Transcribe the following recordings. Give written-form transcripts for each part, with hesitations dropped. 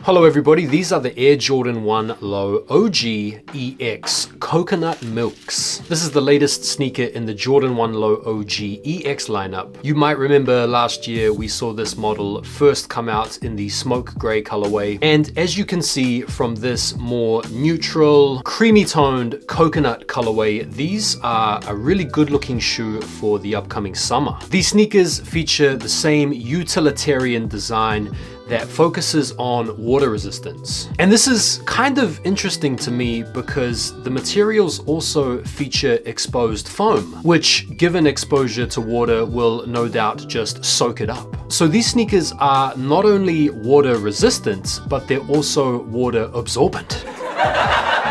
Hello everybody, these are the Air Jordan 1 Low OG EX Coconut Milks. This is the latest sneaker in the Jordan 1 Low OG EX lineup. You might remember last year we saw this model first come out in the smoke gray colorway, and as you can see from this more neutral, creamy toned coconut colorway, these are a really good looking shoe for the upcoming summer. These sneakers feature the same utilitarian design that focuses on water resistance. And this is kind of interesting to me because the materials also feature exposed foam, which given exposure to water will no doubt just soak it up. So these sneakers are not only water resistant, but they're also water absorbent.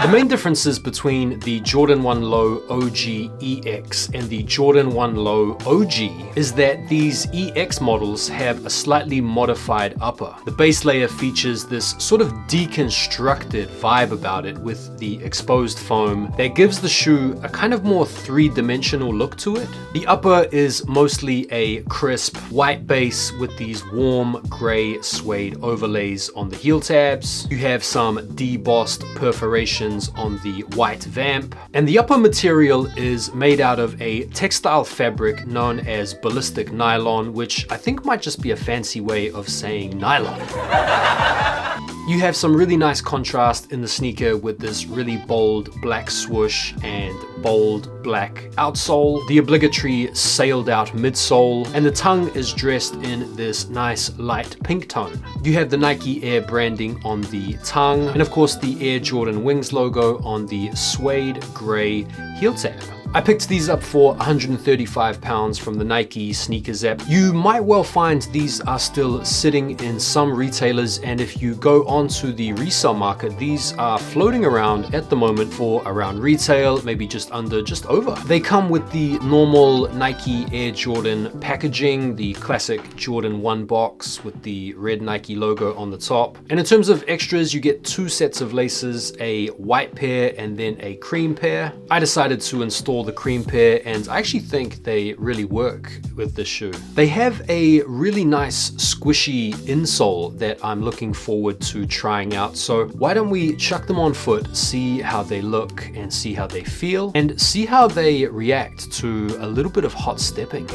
The main differences between the Jordan 1 Low OG EX and the Jordan 1 Low OG is that these EX models have a slightly modified upper. The base layer features this sort of deconstructed vibe about it with the exposed foam that gives the shoe a kind of more three-dimensional look to it. The upper is mostly a crisp white base with these warm gray suede overlays on the heel tabs. You have some debossed perforations on the white vamp, and the upper material is made out of a textile fabric known as ballistic nylon, which I think might just be a fancy way of saying nylon. You have some really nice contrast in the sneaker with this really bold black swoosh and bold black outsole, the obligatory sailed out midsole, and the tongue is dressed in this nice light pink tone. You have the Nike Air branding on the tongue, and of course the Air Jordan Wings logo on the suede gray heel tab. I picked these up for £135 from the Nike Sneakers app. You might well find these are still sitting in some retailers, and if you go onto the resale market, these are floating around at the moment for around retail, maybe just under, just over. They come with the normal Nike Air Jordan packaging, the classic Jordan 1 box with the red Nike logo on the top. And in terms of extras, you get two sets of laces, a white pair and then a cream pair. I decided to install the cream pair, and I actually think they really work with this shoe. They have a really nice squishy insole that I'm looking forward to trying out. So why don't we chuck them on foot, see how they look and see how they feel, and see how they react to a little bit of hot stepping.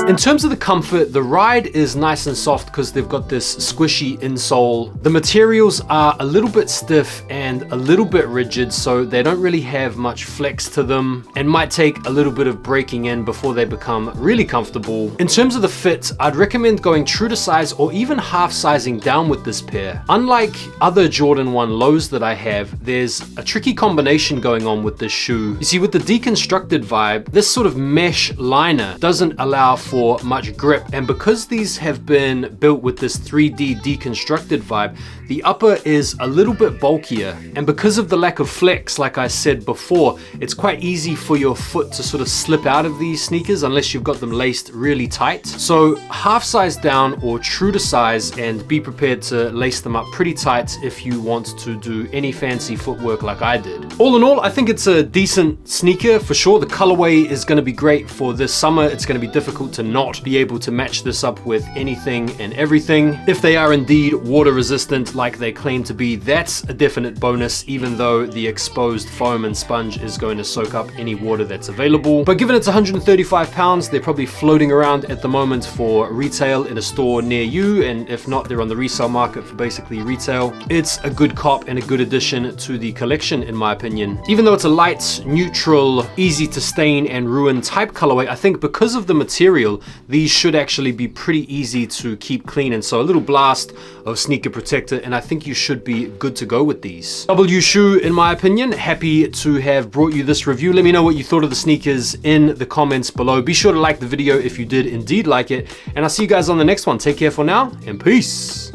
In terms of the comfort, the ride is nice and soft because they've got this squishy insole. The materials are a little bit stiff and a little bit rigid, so they don't really have much flex to them and might take a little bit of breaking in before they become really comfortable. In terms of the fit, I'd recommend going true to size or even half sizing down with this pair. Unlike other Jordan 1 Lows that I have, there's a tricky combination going on with this shoe. You see, with the deconstructed vibe, this sort of mesh liner doesn't allow for much grip, and because these have been built with this 3D deconstructed vibe, the upper is a little bit bulkier, and because of the lack of flex, like I said before, it's quite easy for your foot to sort of slip out of these sneakers unless you've got them laced really tight. So half size down or true to size, and be prepared to lace them up pretty tight if you want to do any fancy footwork like I did. All in all, I think it's a decent sneaker for sure. The colorway is going to be great for this summer. It's going to be difficult to not be able to match this up with anything and everything. If they are indeed water resistant like they claim to be, that's a definite bonus, even though the exposed foam and sponge is going to soak up any water that's available. But given it's £135, they're probably floating around at the moment for retail in a store near you, and if not, they're on the resale market for basically retail. It's a good cop and a good addition to the collection in my opinion. Even though it's a light, neutral, easy to stain and ruin type colorway, I think because of the material, these should actually be pretty easy to keep clean, and so a little blast of sneaker protector and I think you should be good to go with these. W shoe in my opinion. Happy to have brought you this review. Let me know what you thought of the sneakers in the comments below. Be sure to like the video if you did indeed like it, and I'll see you guys on the next one. Take care for now and peace.